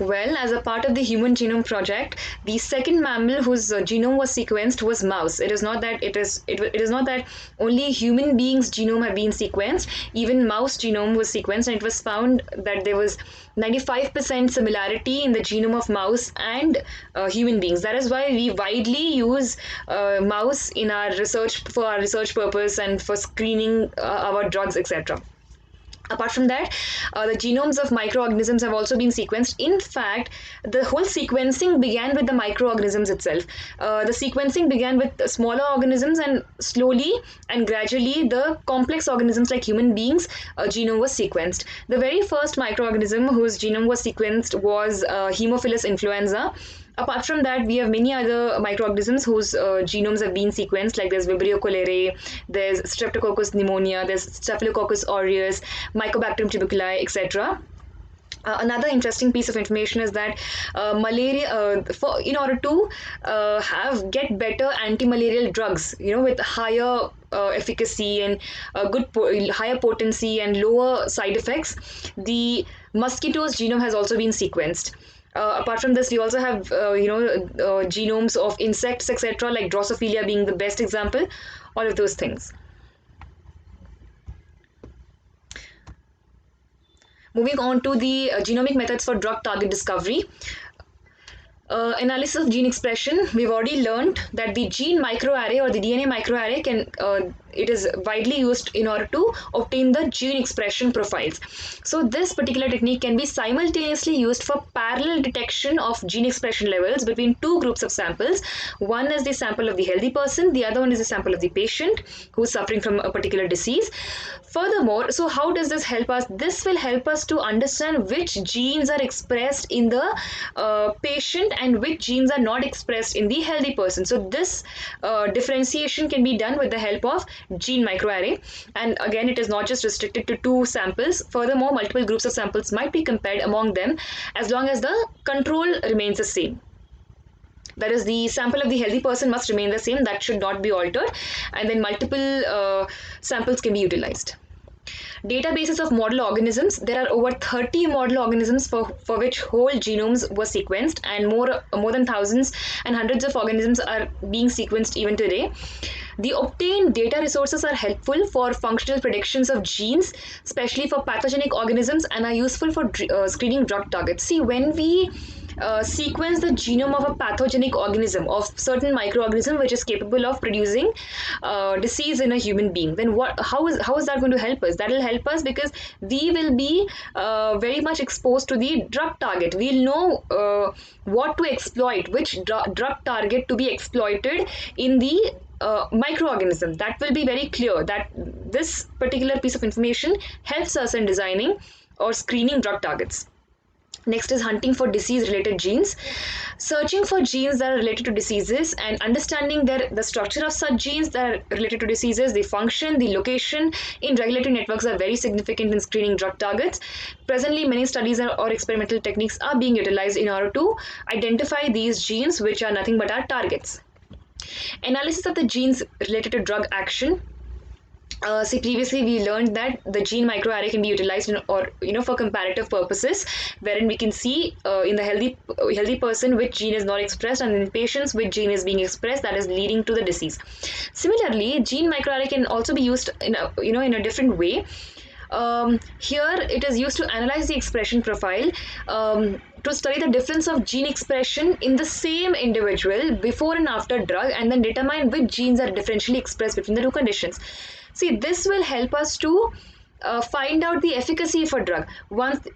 Well, as a part of the Human Genome Project, the second mammal whose genome was sequenced was mouse. It is not that only human beings' genome have been sequenced. Even mouse genome was sequenced, and it was found that there was 95% similarity in the genome of mouse and human beings. That is why we widely use mouse in our research for our research purpose and for screening our drugs, etc. Apart from that, the genomes of microorganisms have also been sequenced. In fact, the whole sequencing began with the microorganisms itself. The sequencing began with smaller organisms, and slowly and gradually the complex organisms like human beings genome was sequenced. The very first microorganism whose genome was sequenced was Haemophilus influenza. Apart from that, we have many other microorganisms whose genomes have been sequenced, like there's Vibrio cholerae, there's Streptococcus pneumonia, there's Staphylococcus aureus, Mycobacterium tuberculosis, etc. Another interesting piece of information is that malaria, in order to get better anti-malarial drugs, with higher efficacy and higher potency and lower side effects, the mosquito's genome has also been sequenced. Apart from this, we also have genomes of insects, etc., like Drosophila being the best example. All of those things. Moving on to the genomic methods for drug target discovery. Analysis of gene expression. We've already learned that the gene microarray or the DNA microarray it is widely used in order to obtain the gene expression profiles. So this particular technique can be simultaneously used for parallel detection of gene expression levels between two groups of samples. One is the sample of the healthy person, the other one is the sample of the patient who is suffering from a particular disease. Furthermore, so how does this help us? This will help us to understand which genes are expressed in the patient and which genes are not expressed in the healthy person. So this differentiation can be done with the help of gene microarray, and again it is not just restricted to two samples. Furthermore, multiple groups of samples might be compared among them as long as the control remains the same. That is, the sample of the healthy person must remain the same, that should not be altered, and then multiple samples can be utilized. Databases of model organisms. There are over 30 model organisms for which whole genomes were sequenced, and more than thousands and hundreds of organisms are being sequenced even today. The obtained data resources are helpful for functional predictions of genes, especially for pathogenic organisms, and are useful for screening drug targets. See, when we sequence the genome of a pathogenic organism, of certain microorganism which is capable of producing disease in a human being, then how is that going to help us? That will help us because we will be very much exposed to the drug target. We'll know what to exploit, which drug target to be exploited in the microorganism. That will be very clear, that this particular piece of information helps us in designing or screening drug targets. Next is hunting for disease-related genes. Searching for genes that are related to diseases and understanding the structure of such genes that are related to diseases, the function, the location in regulatory networks are very significant in screening drug targets. Presently, many studies or experimental techniques are being utilized in order to identify these genes, which are nothing but our targets. Analysis of the genes related to drug action. See, previously we learned that the gene microarray can be utilized for comparative purposes, wherein we can see in the healthy person which gene is not expressed, and in patients which gene is being expressed, that is leading to the disease. Similarly, gene microarray can also be used in a different way. Here it is used to analyze the expression profile to study the difference of gene expression in the same individual before and after drug, and then determine which genes are differentially expressed between the two conditions. See, this will help us to find out the efficacy for drug. Once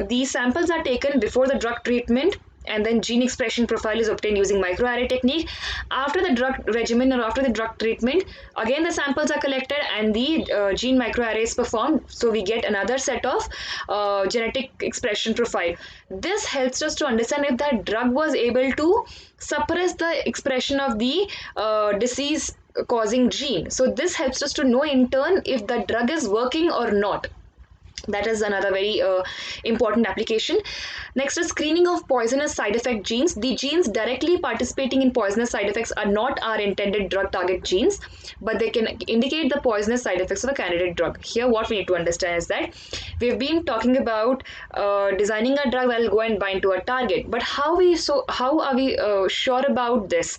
these samples are taken before the drug treatment, and then gene expression profile is obtained using microarray technique. After the drug regimen or after the drug treatment, again the samples are collected and the gene microarray is performed. So we get another set of genetic expression profile. This helps us to understand if that drug was able to suppress the expression of the disease causing gene. So this helps us to know in turn if the drug is working or not. That is another very important application. Next is screening of poisonous side effect genes. The genes directly participating in poisonous side effects are not our intended drug target genes, but they can indicate the poisonous side effects of a candidate drug. Here, what we need to understand is that we've been talking about designing a drug that will go and bind to a target. But how are we sure about this?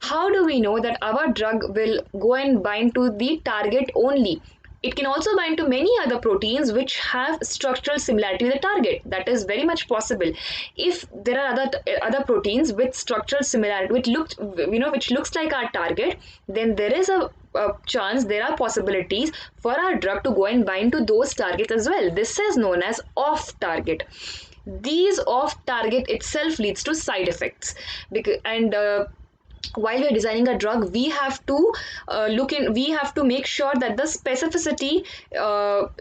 How do we know that our drug will go and bind to the target only? It can also bind to many other proteins which have structural similarity with the target. That is very much possible. If there are other proteins with structural similarity, which looks like our target, then there is a chance, there are possibilities for our drug to go and bind to those targets as well. This is known as off target. These off target itself leads to side effects, while we are designing a drug, we have to make sure that the specificity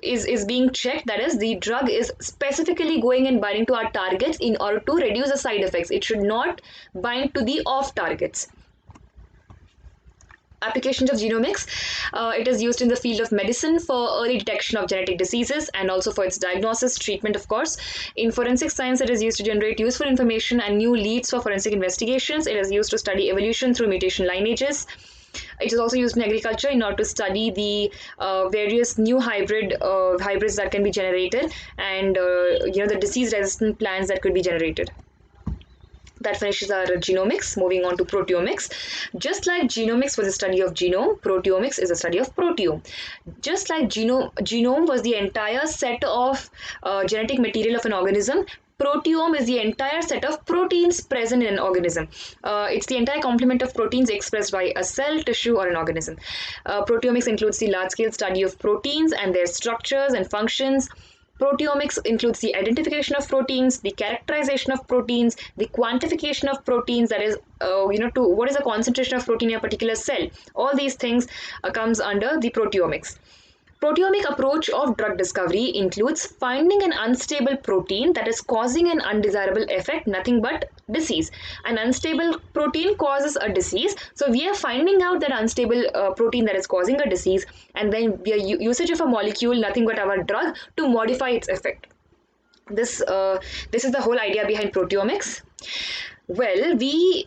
is being checked. That is, the drug is specifically going and binding to our targets in order to reduce the side effects. It should not bind to the off targets. Applications of genomics. It is used in the field of medicine for early detection of genetic diseases and also for its diagnosis, treatment, of course. In forensic science, it is used to generate useful information and new leads for forensic investigations. It is used to study evolution through mutation lineages. It is also used in agriculture in order to study the various new hybrids that can be generated, and the disease-resistant plants that could be generated. That finishes our genomics. Moving on to proteomics. Just like genomics was a study of genome, proteomics is a study of proteome. Just like genome was the entire set of genetic material of an organism, proteome is the entire set of proteins present in an organism. It's the entire complement of proteins expressed by a cell, tissue, or an organism. Proteomics includes the large-scale study of proteins and their structures and functions. Proteomics includes the identification of proteins, the characterization of proteins, the quantification of proteins, that is, what is the concentration of protein in a particular cell. All these things comes under the proteomics. Proteomic approach of drug discovery includes finding an unstable protein that is causing an undesirable effect, nothing but disease. An unstable protein causes a disease, so we are finding out that unstable protein that is causing a disease, and then we are usage of a molecule, nothing but our drug, to modify its effect. This is the whole idea behind proteomics. Well, we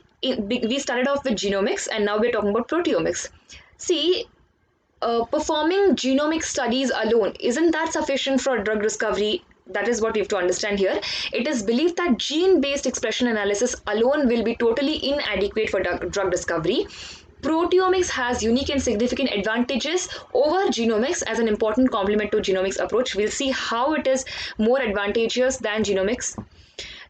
started off with genomics, and now we're talking about proteomics. See, performing genomic studies alone, isn't that sufficient for drug discovery? That is what we have to understand here. It is believed that gene-based expression analysis alone will be totally inadequate for drug discovery. Proteomics has unique and significant advantages over genomics as an important complement to genomics approach. We'll see how it is more advantageous than genomics.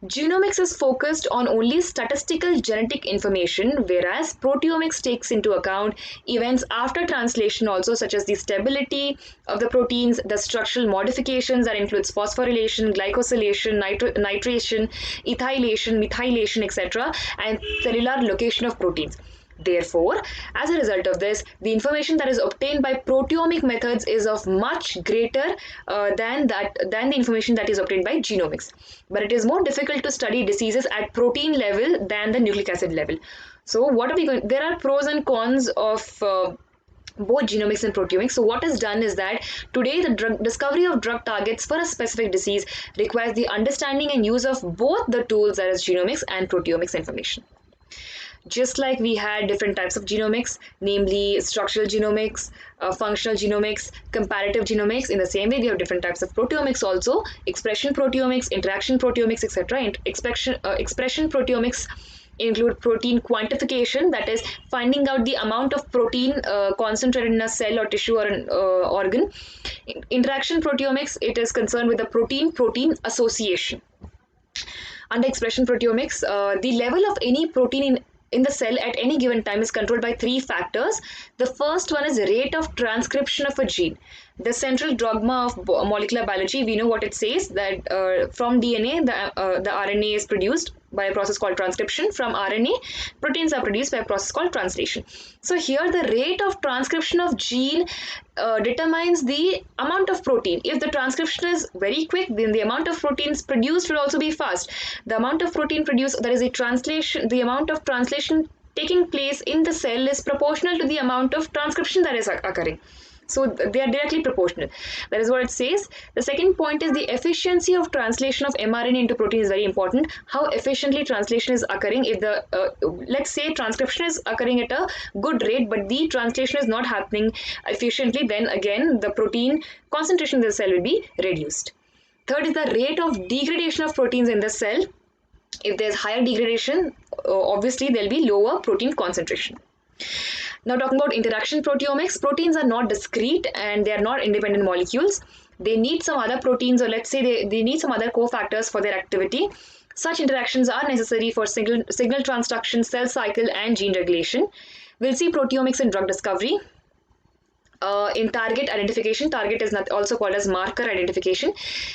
Genomics is focused on only statistical genetic information, whereas proteomics takes into account events after translation also, such as the stability of the proteins, the structural modifications that includes phosphorylation, glycosylation, nitration, ethylation, methylation, etc., and cellular location of proteins. Therefore, as a result of this, the information that is obtained by proteomic methods is of much greater than the information that is obtained by genomics. But it is more difficult to study diseases at protein level than the nucleic acid level. So, what are we going? There are pros and cons of both genomics and proteomics. So what is done is that today the discovery of drug targets for a specific disease requires the understanding and use of both the tools, that is genomics and proteomics information. Just like we had different types of genomics, namely structural genomics, functional genomics, comparative genomics, in the same way we have different types of proteomics also, expression proteomics, interaction proteomics, etc. And expression proteomics include protein quantification, that is finding out the amount of protein concentrated in a cell or tissue or an organ. Interaction proteomics, it is concerned with the protein-protein association. Under expression proteomics, the level of any protein in the cell at any given time is controlled by three factors. The first one is rate of transcription of a gene. The central dogma of molecular biology, we know what it says, that from DNA, the RNA is produced by a process called transcription. From RNA, proteins are produced by a process called translation. So here the rate of transcription of gene determines the amount of protein. If the transcription is very quick, then the amount of proteins produced will also be fast. The amount of protein produced, that is a translation, the amount of translation taking place in the cell is proportional to the amount of transcription that is occurring. So they are directly proportional. That is what it says. The second point is the efficiency of translation of mRNA into protein is very important. How efficiently translation is occurring. If the let's say transcription is occurring at a good rate, but the translation is not happening efficiently, then again the protein concentration in the cell will be reduced. Third is the rate of degradation of proteins in the cell. If there's higher degradation, obviously there'll be lower protein concentration. Now talking about interaction proteomics, proteins are not discrete and they are not independent molecules. They need some other proteins, or let's say they need some other cofactors for their activity. Such interactions are necessary for signal transduction, cell cycle, and gene regulation. We'll see proteomics in drug discovery. In target identification, target is also called as marker identification.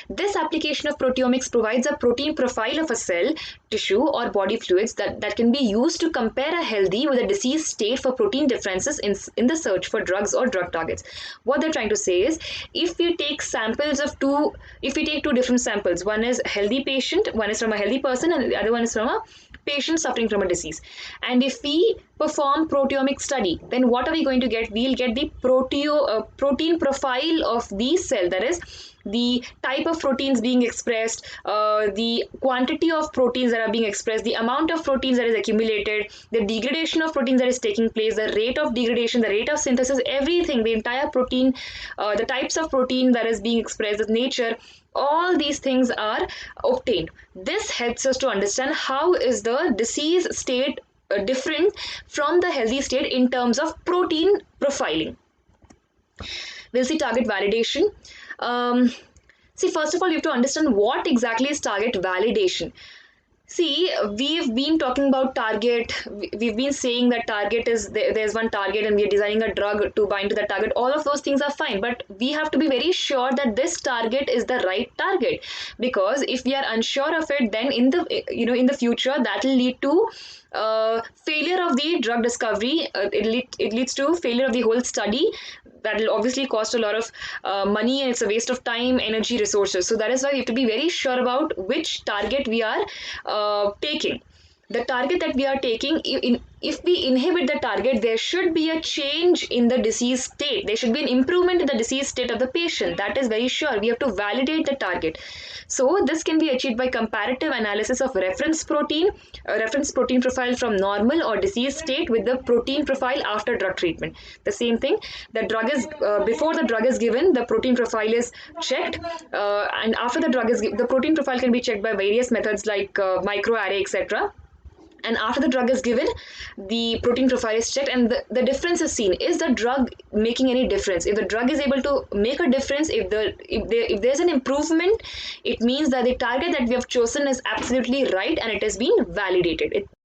This application of proteomics provides a protein profile of a cell, tissue, or body fluids that can be used to compare a healthy with a diseased state for protein differences in the search for drugs or drug targets. What they're trying to say is, if we take two different samples, one is a healthy patient, one is from a healthy person, and the other one is from a patient suffering from a disease. And if we perform proteomic study, then what are we going to get? We'll get the protein profile of the cell, that is the type of proteins being expressed, the quantity of proteins that are being expressed, the amount of proteins that is accumulated, the degradation of proteins that is taking place, the rate of degradation, the rate of synthesis, everything, the entire protein, the types of protein that is being expressed, the nature, all these things are obtained. This helps us to understand how is the disease state different from the healthy state in terms of protein profiling. We'll see target validation. First of all, you have to understand what exactly is target validation. See, we've been talking about target. We've been saying that target is there's one target and we are designing a drug to bind to that target. All of those things are fine, but we have to be very sure that this target is the right target, because if we are unsure of it, then in the future that will lead to failure of the drug discovery. It leads to failure of the whole study. That will obviously cost a lot of money, and it's a waste of time, energy, resources. So that is why we have to be very sure about which target we are taking. The target that we are taking, if we inhibit the target, there should be a change in the disease state. There should be an improvement in the disease state of the patient. That is very sure. We have to validate the target. So this can be achieved by comparative analysis of reference protein profile from normal or disease state with the protein profile after drug treatment. The same thing, the drug is before the drug is given, the protein profile is checked, and after the drug is given, the protein profile can be checked by various methods like microarray, etc. And after the drug is given, the protein profile is checked, and the difference is seen. Is the drug making any difference? If the drug is able to make a difference, if there's an improvement, it means that the target that we have chosen is absolutely right and it has been validated.